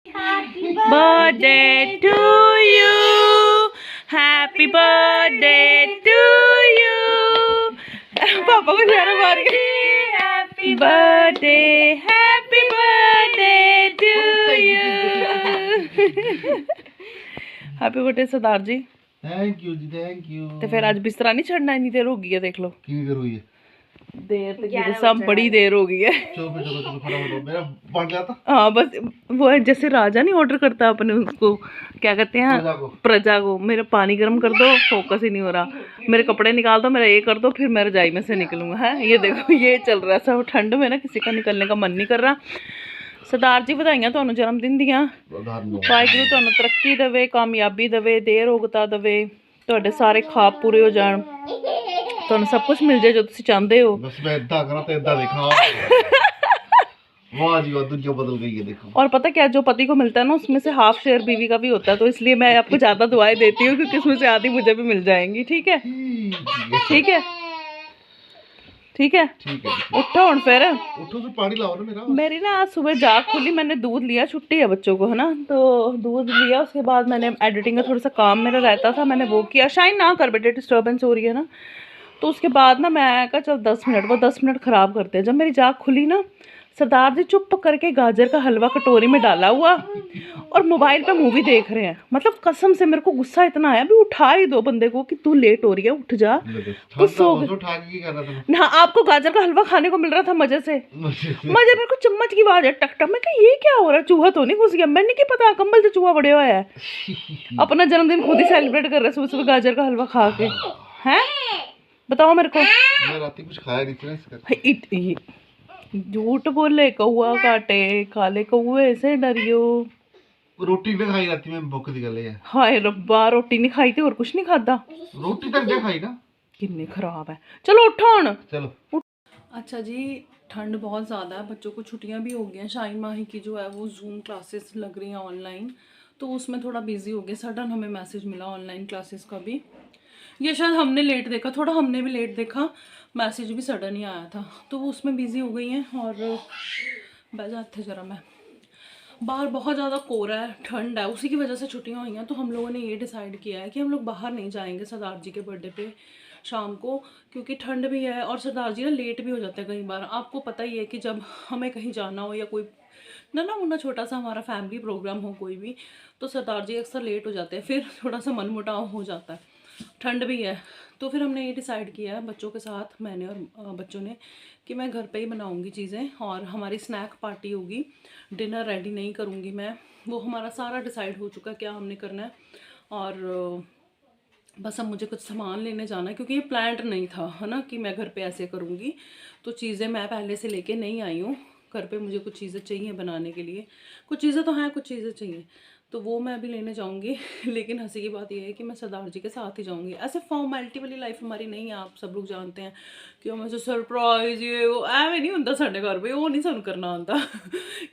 Birthday to you, happy birthday to you. पापा को इशारा मार के happy birthday to you. Happy birthday सरदार जी। थैंक यू जी, थैंक यू। तो फिर आज बिस्तरा नहीं छड़ना, इतनी देर हो गई है, देख लो की देर हुई है। देर तक सब बड़ी देर हो गई है। चलो फटाफट मेरा बन गया था। हाँ बस वो है जैसे राजा नहीं ऑर्डर करता अपने उसको, क्या कहते हैं, प्रजा को, मेरा पानी गर्म कर दो, फोकस ही नहीं हो रहा, मेरे कपड़े निकाल दो, मेरा ये कर दो, फिर मैं रजाई में से निकलूंगा। है ये देखो ये चल रहा है सब। ठंड में ना किसी का निकलने का मन नहीं कर रहा। सरदार जी ਵਧਾਈਆਂ ਤੁਹਾਨੂੰ जन्म दिन ਦੀਆਂ। ਵਾਹਿਗੁਰੂ ਤੁਹਾਨੂੰ ਤਰੱਕੀ ਦੇਵੇ, ਕਾਮਯਾਬੀ ਦੇਵੇ, ਦੇਰ ਉਗਤਾ ਦੇਵੇ, ਤੁਹਾਡੇ ਸਾਰੇ ਖਾਬ ਪੂਰੇ ਹੋ ਜਾਣ, ਤੁਹਾਨੂੰ सब कुछ मिल जाए जो ਤੁਸੀਂ ਚਾਹੁੰਦੇ ਹੋ। बस मैं इतना करा तो इतना देखा। वाह जी वाह, दुनिया बदल गई है देखो। और पता क्या, जो पति को मिलता है ना उसमें से हाफ शेयर बीवी का भी होता है, तो इसलिए मैं आपको ज़्यादा दुआएं देती हूँ क्योंकि उसमें से आधी मुझे भी मिल जाएंगी। ठीक है ठीक है ठीक है ठीक है। उठो हूँ फिर, उठो तो पानी लाओ ना मेरा। मेरी ना आज सुबह जाग खुली, मैंने दूध लिया, छुट्टी है बच्चों को है ना, तो दूध लिया, उसके बाद मैंने एडिटिंग का थोड़ा सा काम मेरा रहता था, मैंने वो किया। शाइन ना कर बेटे, डिस्टर्बेंस हो रही है ना। तो उसके बाद ना मैं कहा चल 10 मिनट, वो 10 मिनट ख़राब करते हैं। जब मेरी जाग खुली ना, सरदार जी चुप करके गाजर का हलवा कटोरी में डाला हुआ और मोबाइल पे मूवी देख रहे हैं। मतलब कसम से मेरे को गुस्सा इतना आया, भी उठा ही दो बंदे को कि तू लेट हो रही है, उठ जा। तो सो ना, आपको गाजर का हलवा खाने को मिल रहा था मजे से, मजे। मेरे को चम्मच की आवाज है, टक टक। मैं कहा ये क्या हो रहा है, चूहा तो नहीं घुस गया? मैंने क्या पता कंबल से चूहा बड़े हुआ है। अपना जन्मदिन खुद ही सेलिब्रेट कर रहे सुबह सुबह गाजर का हलवा खा के। हैं बताओ मेरे को। मैं रात कुछ खाया नहीं था। झूठ बोले कौआ काटे, काले कौए से डरियो। रोटी नहीं खाई राती में, भूख दी गल है। हाय रब्बा, रोटी नहीं खाई थी और कुछ नहीं खादा? रोटी तक नहीं खाई ना। कितनी खराब है। चलो उठो हुण, चलो। अच्छा जी, ठंड बहुत ज़्यादा है, बच्चों को छुट्टियां भी हो गई हैं। शाइन माही की जो है वो जूम क्लासेस लग रही हैं ऑनलाइन, तो उसमें थोड़ा बिजी हो गए। सडन हमें मैसेज मिला ऑनलाइन क्लासेस का भी। ये शायद हमने लेट देखा, थोड़ा हमने भी लेट देखा, मैसेज भी सडन ही आया था, तो वो उसमें बिज़ी हो गई हैं। और बैठ जाते जरा, मैं बाहर बहुत ज़्यादा कोहरा है, ठंड है, उसी की वजह से छुट्टियां हुई हैं। तो हम लोगों ने ये डिसाइड किया है कि हम लोग बाहर नहीं जाएंगे सरदार जी के बर्थडे पे शाम को, क्योंकि ठंड भी है और सरदार जी ना लेट भी हो जाते हैं कई बार। आपको पता ही है कि जब हमें कहीं जाना हो या कोई ना छोटा सा हमारा फैमिली प्रोग्राम हो कोई भी, तो सरदार जी अक्सर लेट हो जाते हैं, फिर थोड़ा सा मनमुटाव हो जाता है, ठंड भी है। तो फिर हमने ये डिसाइड किया है बच्चों के साथ, मैंने और बच्चों ने, कि मैं घर पे ही बनाऊंगी चीज़ें और हमारी स्नैक पार्टी होगी। डिनर रेडी नहीं करूँगी मैं, वो हमारा सारा डिसाइड हो चुका है क्या हमने करना है। और बस अब मुझे कुछ सामान लेने जाना है, क्योंकि ये प्लान्ड नहीं था है ना कि मैं घर पे ऐसे करूँगी। तो चीज़ें मैं पहले से लेके नहीं आई हूँ घर पे, मुझे कुछ चीज़ें चाहिए बनाने के लिए, कुछ चीज़ें तो हैं, कुछ चीज़ें चाहिए, तो वो मैं अभी लेने जाऊंगी। लेकिन हंसी की बात यह है कि मैं सरदार जी के साथ ही जाऊंगी। ऐसे फॉर्मेलिटी वाली लाइफ हमारी नहीं है, आप सब लोग जानते हैं कि हमें से सरप्राइज ये वो एवं नहीं होता साढ़े घर पे, वो नहीं सानू करना आता।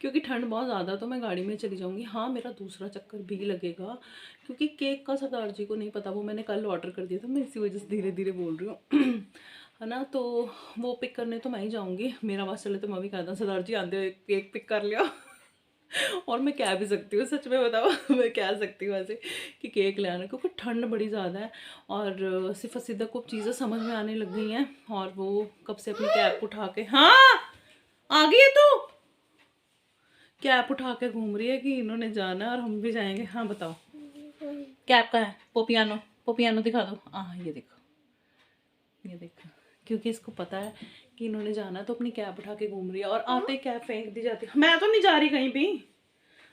क्योंकि ठंड बहुत ज़्यादा, तो मैं गाड़ी में चली जाऊँगी। हाँ मेरा दूसरा चक्कर भी लगेगा, क्योंकि केक का सरदार जी को नहीं पता, वो मैंने कल ऑर्डर कर दिया था, मैं इसी वजह से धीरे धीरे बोल रही हूँ है ना। तो वो पिक करने तो मैं ही जाऊँगी, मेरा बस चले तो मैं भी कहता सरदार जी आते हुए केक पिक कर लिया। और मैं कह भी सकती हूँ, सच में बताओ, मैं कह सकती हूँ ऐसे कि केक ले आना, क्योंकि ठंड बड़ी ज़्यादा है और सिर्फ सीधा को चीज़ें समझ में आने लग गई हैं। और वो कब से अपनी कैप उठा के, हाँ आ गई है तो कैप उठा के घूम रही है कि इन्होंने जाना और हम भी जाएंगे। हाँ बताओ कैप का है, पोपियानो, पोपियानो दिखा दो। हाँ ये देखो, ये देखो, क्योंकि इसको पता है कि इन्होंने जाना तो अपनी कैप उठा के घूम रही है, और आते ही कैप फेंक दी जाती है। मैं तो नहीं जा रही कहीं भी,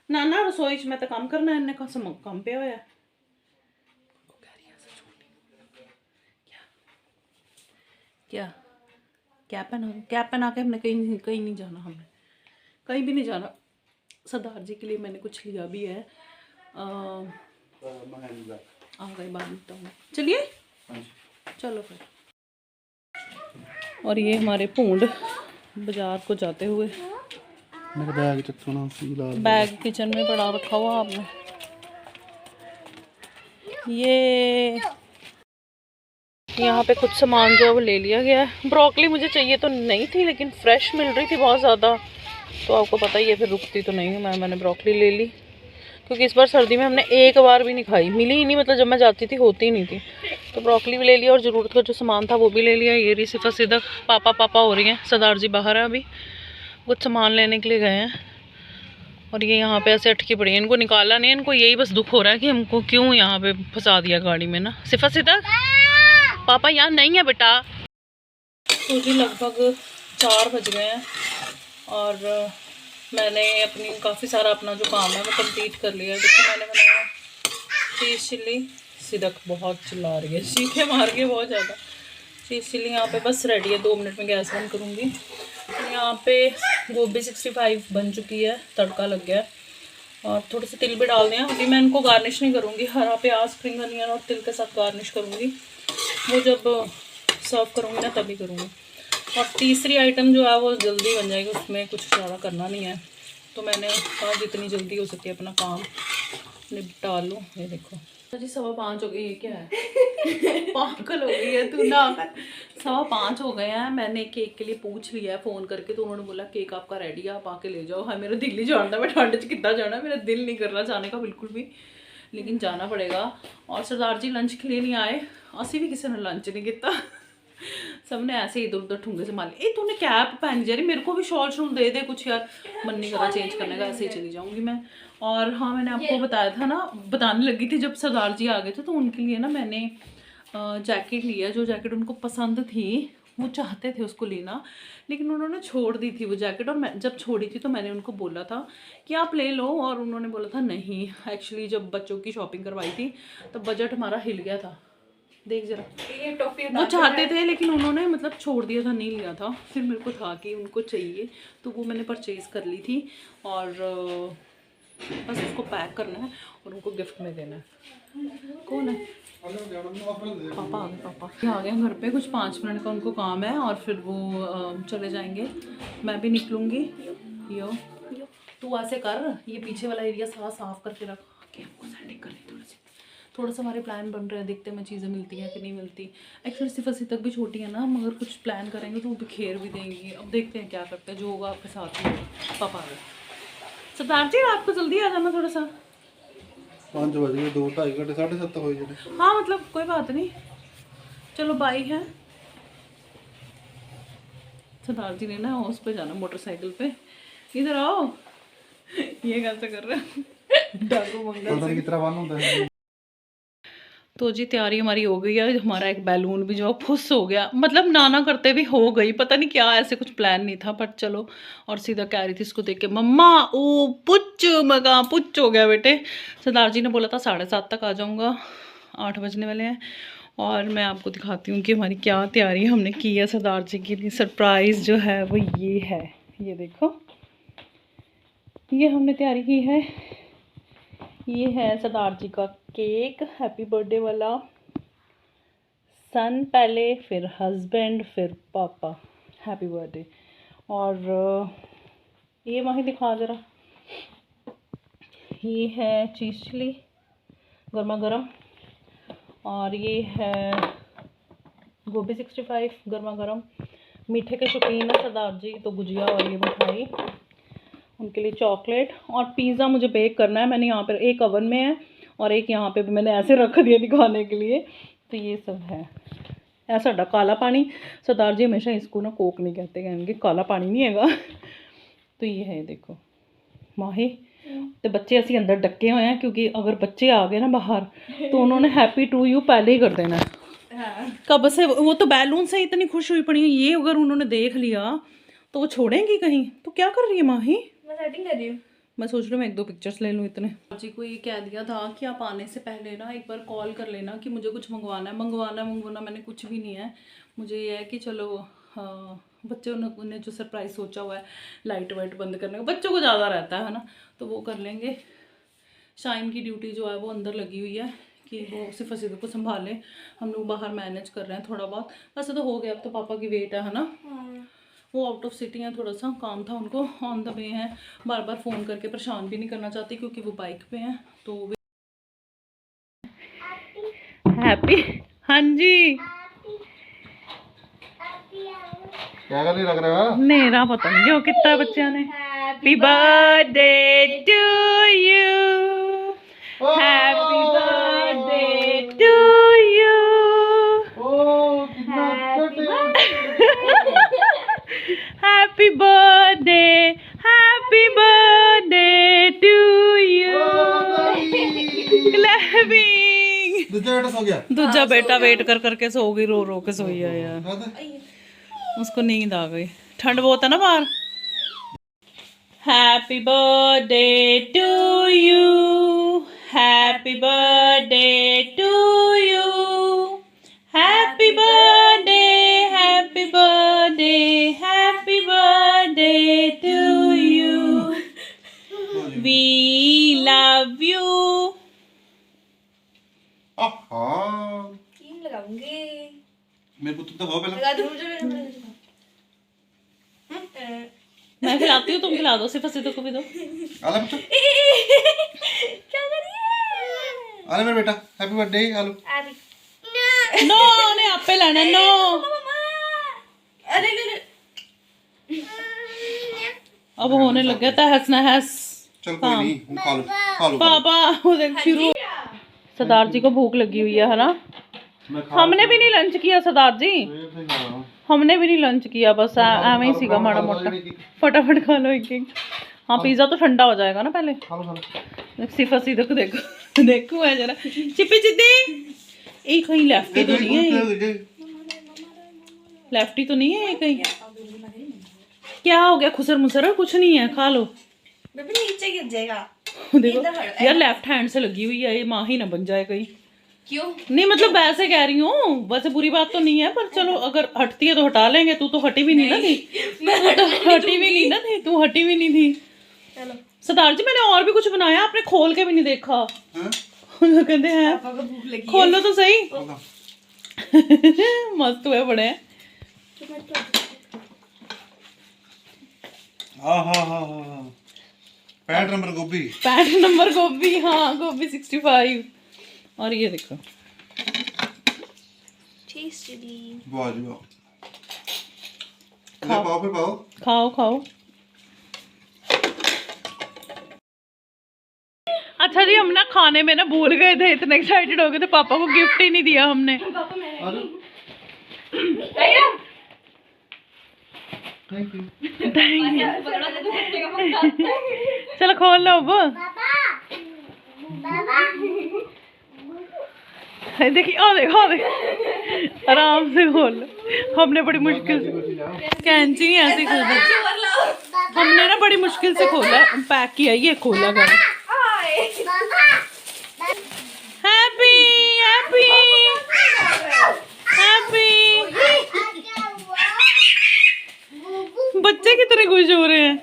ना रसोई च मैं तो काम करना है, इन्हें काम पे होया। क्या कैप पहना, कैप पहना के हमने कहीं नहीं जाना, हमने कहीं भी नहीं जाना। सरदार जी के लिए मैंने कुछ लिया भी है, आ गई बात बताऊँगा। चलिए चलो फिर। और ये हमारे पूंड बाजार को जाते हुए, मेरा बैग चक्सो ना, बैग किचन में पड़ा रखा हुआ आपने। ये यहाँ पे कुछ सामान जो है वो ले लिया गया है। ब्रोकली मुझे चाहिए तो नहीं थी, लेकिन फ्रेश मिल रही थी बहुत ज़्यादा, तो आपको पता ही है फिर रुकती तो नहीं हूँ मैंने ब्रोकली ले ली। क्योंकि इस बार सर्दी में हमने एक बार भी नहीं खाई, मिली ही नहीं, मतलब जब मैं जाती थी होती ही नहीं थी। तो ब्रोकली भी ले लिया और ज़रूरत का जो सामान था वो भी ले लिया। ये रही सिफा सिदक, पापा पापा हो रही हैं। सरदार जी बाहर है, अभी कुछ सामान लेने के लिए गए हैं। और ये यहाँ पे ऐसे अटकी पड़ी है, इनको निकाला नहीं, इनको यही बस दुख हो रहा है कि हमको क्यों यहाँ पे फंसा दिया गाड़ी में ना। सिफा सिदक, पापा यहाँ नहीं है बेटा। तो जी लगभग 4 बज गए हैं और मैंने काफ़ी सारा अपना जो काम है वो कंप्लीट कर लिया है। देखो मैंने बनाया चीज़ चिल्ली। सिदक बहुत चिल्ला रही है, चीखे मार के बहुत ज़्यादा। चीज़ चिल्ली यहाँ पे बस रेडी है, 2 मिनट में गैस बंद करूँगी। यहाँ पे गोभी 65 बन चुकी है, तड़का लग गया है और थोड़े से तिल भी डाल दें। अभी मैं इनको गार्निश नहीं करूँगी, हरा प्याज, स्प्रिंग अनियन और तिल के साथ गार्निश करूँगी, वो जब सर्व करूँगी ना तभी करूँगी। और तीसरी आइटम जो है वो जल्दी बन जाएगी, उसमें कुछ ज़्यादा करना नहीं है। तो मैंने कहा जितनी जल्दी हो सके अपना काम निपटा लूँ। ये देखो जी 5:15 हो गई। ये क्या है पागल हो गई है तू ना। 5:15 हो गए हैं। मैंने केक के लिए पूछ लिया है फ़ोन करके, तो उन्होंने बोला केक आपका रेडी है, आप आके ले जाओ। हाँ मेरा दिल ही जानता, मैं ठंड च कितना जाना, मेरा दिल नहीं कर रहा जाने का बिल्कुल भी, लेकिन जाना पड़ेगा। और सरदार जी लंच के लिए नहीं आए, असी भी किसी ने लंच नहीं किया, सबने ऐसे इधर उधर ठुंगे से मारे। ए तूने कैप पहन जा रही, मेरे को भी शॉल शॉल दे दे कुछ यार, मन नहीं कर रहा चेंज करने का, ऐसे ही चली जाऊंगी मैं। और हाँ मैंने आपको बताया था ना, बताने लगी थी जब सरदार जी आ गए थे, तो उनके लिए ना मैंने जैकेट लिया, जो जैकेट उनको पसंद थी, वो चाहते थे उसको लेना, लेकिन उन्होंने छोड़ दी थी वो जैकेट। और मैं जब छोड़ी थी तो मैंने उनको बोला था कि आप ले लो, और उन्होंने बोला था नहीं। एक्चुअली जब बच्चों की शॉपिंग करवाई थी तो बजट हमारा हिल गया था, देख जरा। ये टॉफी वो चाहते थे लेकिन उन्होंने मतलब छोड़ दिया था, नहीं लिया था। फिर मेरे को था कि उनको चाहिए, तो वो मैंने परचेज़ कर ली थी और बस उसको पैक करना है और उनको गिफ्ट में देना है। कौन है? पापा आ गए, पापा ये आ गए घर पे। कुछ 5 मिनट का उनको काम है और फिर वो चले जाएंगे, मैं भी निकलूँगी। यो तू ऐसे कर, ये पीछे वाला एरिया साफ करके रख के हमको सेटिंग करनी थोड़ा सा हमारे प्लान बन रहे हैं, देखते हैं मैं चीज़ें मिलती हैं कि नहीं मिलती। एक्चुअली सिफा तक भी छोटी है ना, मगर कुछ प्लान करेंगे तो वो बिखेर भी देंगी। अब देखते हैं क्या करते हैं, जो होगा आपके साथ में। पापा आ गए। सरदार जी रात को जल्दी आ जाना थोड़ा सा। 5 बज गए, 2 2:30 घंटे 7:30 हो जाए। हाँ मतलब कोई बात नहीं, चलो बाई है। सरदार जी ने ना हाउस पे जाना मोटरसाइकिल पे। इधर आओ, ये कैसे कर रहे हैं डाकू मंगल की तरह। तो जी तैयारी हमारी हो गई है। हमारा एक बैलून भी जो फुस हो गया, मतलब नाना करते भी हो गई, पता नहीं क्या, ऐसे कुछ प्लान नहीं था बट चलो। और सीधा कह रही थी इसको देख के, मम्मा ओ पुच, मैं कहा पुच हो गया बेटे। सरदार जी ने बोला था 7:30 तक आ जाऊँगा, 8 बजने वाले हैं। और मैं आपको दिखाती हूँ कि हमारी क्या तैयारी हमने की है सरदार जी के लिए। सरप्राइज़ जो है वो ये है, ये देखो, ये हमने तैयारी की है। ये है सरदार जी का केक, हैप्पी बर्थडे वाला। सन पहले, फिर हस्बैंड, फिर पापा, हैप्पी बर्थडे। और ये वहीं दिखा ज़रा, ये है चीज़ चिली गर्मा गर्म, और ये है गोभी 65 गर्मा गर्म। मीठे के शौकीन है सरदार जी, तो गुजिया और ये मिठाई, उनके लिए चॉकलेट। और पिज़्ज़ा मुझे बेक करना है, मैंने यहाँ पर एक ओवन में है और एक यहाँ पे भी मैंने ऐसे रख दिया दिखाने के लिए। तो ये सब है। ऐसा साडा काला पानी, सरदार जी हमेशा इसको ना कोक नहीं कहते, कहेंगे काला पानी नहीं हैगा। तो ये है देखो माही, तो बच्चे असी अंदर डके हुए हैं, क्योंकि अगर बच्चे आ गए ना बाहर तो उन्होंने हैप्पी टू यू पहले ही कर देना है। कब से वो तो बैलून से इतनी खुश हुई पड़ी है, ये अगर उन्होंने देख लिया तो वो छोड़ेंगी कहीं। तो क्या कर रही है माही? मैं सेटिंग कर रही हूँ। मैं सोच रही हूँ मैं 1-2 पिक्चर्स ले लूँ इतने। जी को ये कह दिया था कि आप आने से पहले ना एक बार कॉल कर लेना कि मुझे कुछ मंगवाना मैंने कुछ भी नहीं है। मुझे ये है कि चलो बच्चों ने जो सरप्राइज़ सोचा हुआ है, लाइट वाइट बंद करने का, बच्चों को ज़्यादा रहता है ना, तो वो कर लेंगे। शाइन की ड्यूटी जो है वो अंदर लगी हुई है कि वो सिर्फ सीधे को संभालें, हम लोग बाहर मैनेज कर रहे हैं थोड़ा बहुत। वैसे तो हो गया, अब तो पापा की वेट है ना, वो आउट ऑफ सिटी हैं, थोड़ा सा काम था उनको, ऑन द वे हैं। बार बार फ़ोन करके परेशान भी नहीं करना चाहती क्योंकि वो बाइक पे हैं। तो हैप्पी, हाँ जी क्या कर लग रहा है? मेरा पता नहीं क्यों कितना बच्चा ने। Happy birthday to you, happy. दूसरा बेटा सो गया। दूजा बेटा वेट कर करके सो गई, रो रो के सोई है यार, हाँ तो? उसको नींद आ गई, ठंड बहुत है ना बाहर। Happy birthday to you, happy birthday to you, happy birthday, happy birthday, happy birthday to you, we love you. आहा क्रीम लगाऊंगी। मेरे को तो बहुत पहले लगा दूं जो मैं खिलाती हूँ, तुम खिला दो, सिर्फ सिद्धू को भी दो। आला बेटा, क्या कर रही है? आला मेरा बेटा, हैप्पी बर्थडे आलू। अरे नो ने आपे लेना, नो। अरे नहीं अब होने लग गया तहस नहस। चल कोई नहीं, वो खा लो खा लो। पापा वो देख शुरू। सरदार जी को भूख लगी हुई है ना। मैं खा हमने भी नहीं लंच किया सरदार जी, सवेर से खा रहा हूँ। हमने भी नहीं लंच किया, बस एवं ही सीगा माड़ा मोटा। फटाफट खा लो एक एक। हाँ पिज्जा तो ठंडा हो जाएगा ना पहले। खा लो खा लो। सिर्फ सीधे को देखो देखो है जरा चिप्पी चिद्दी, एक कहीं लेफ्टी तो नहीं है, लेफ्टी तो नहीं है ये कहीं। क्या हो गया, खुसर मुसर है? कुछ नहीं है, खा लो। बेबी नीचे गिर जाएगा। देखो यार लेफ्ट हैंड से लगी हुई है, ये माँ ही ना बन जाए कहीं। क्यों? नहीं मतलब वैसे कह रही हूँ, वैसे बुरी बात तो नहीं है, पर चलो अगर हटती है तो हटा लेंगे। तू तो हटी भी नहीं ना थी, मैं तो हटी भी नहीं ना थी, तू हटी भी नहीं थी। चलो सरदार जी मैंने और भी कुछ बनाया, आपने खोल के भी नहीं देखा। हैं? कहते हैं पापा को भूख लगी खोलो तो सही। होगा। मस्त हुए बड़े। हाँ हाँ हाँ हाँ हाँ। 65 नंबर गोभी। 65 नंबर गोभी, हाँ गोभी 65। और ये देखो टेस्टी। वाह जी वाह। ले पाओ फिर पाओ। खाओ खाओ। अच्छा जी हम ना खाने में ना भूल गए थे, इतने एक्साइटेड हो गए थे, पापा को गिफ्ट ही नहीं दिया हमने। Thank you. चलो खोल लो अब। देखिए ओ देखो आराम से खोल लो। हमने बड़ी मुश्किल से, कैंची नहीं ऐसे खोला, हमने ना बड़ी मुश्किल से खोला, पैक किया, ये खोला कर। Happy happy happy. बच्चे कितने खुश हो रहे हैं।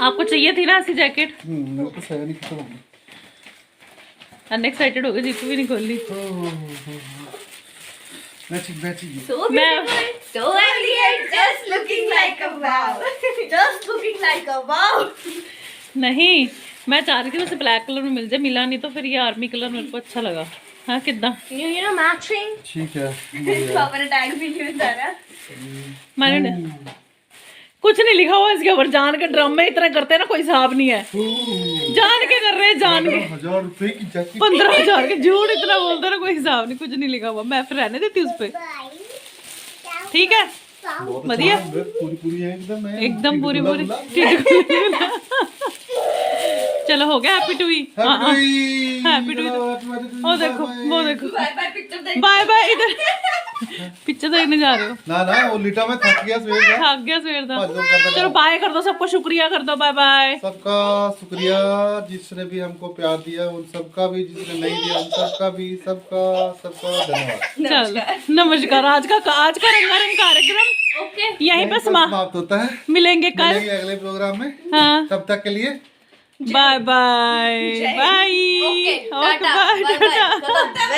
आपको चाहिए थी ना ऐसी जैकेट? मेरे को सही नहीं खत्म हो गया। अनएक्साइटेड हो गए, जीतू भी नहीं खोल ली। So मैं beautiful, so elegant, just looking like a wow. Just looking like a wow. नहीं, मैं चाह रही थी उसे ब्लैक कलर में मिल जाए, मिला नहीं, तो फिर ये आर्मी कलर मेरे को अच्छा लगा। हाँ कितना You know matching. ठीक है। पापा ने टैग भी यूज करा। मैंने कुछ नहीं लिखा हुआ इसके ऊपर, जान के ड्रम में इतना करते हैं ना, कोई हिसाब नहीं है, जान के कर रहे हैं, जान के। 1000 रुपए की जैकेट। 15,000 के झूठ इतना बोलते ना, कोई हिसाब नहीं, कुछ नहीं लिखा हुआ। मैं फिर रहने देती उस पे, ठीक है बढ़िया, पूरी पूरी है एकदम। एकदम पूरी पूरी। चलो हो गया हैप्पी टू ही। हैप्पी टू ओ देखो वो देखो, बाय बाय पिक्चर देख। Bye bye. इधर पिक्चर देखने जा रहे हो? ना वो लिटा में थक गया सवेर का। थक गया सवेर का। भजन करता चलो बाय कर दो सबको, शुक्रिया कर दो, बाय बाय। सबका शुक्रिया, जिसने भी हमको प्यार दिया उन सबका भी, जिसने नहीं दिया उन सबका भी, सबका धन्यवाद। चलो नमस्कार। आज का रंगारंग कार्यक्रम ओके यहीं पे समाप्त होता है। मिलेंगे कल। मिलेंगे अगले प्रोग्राम में। हाँ तब तक के लिए बाय बाय बाय। ओके टाटा बाय बाय।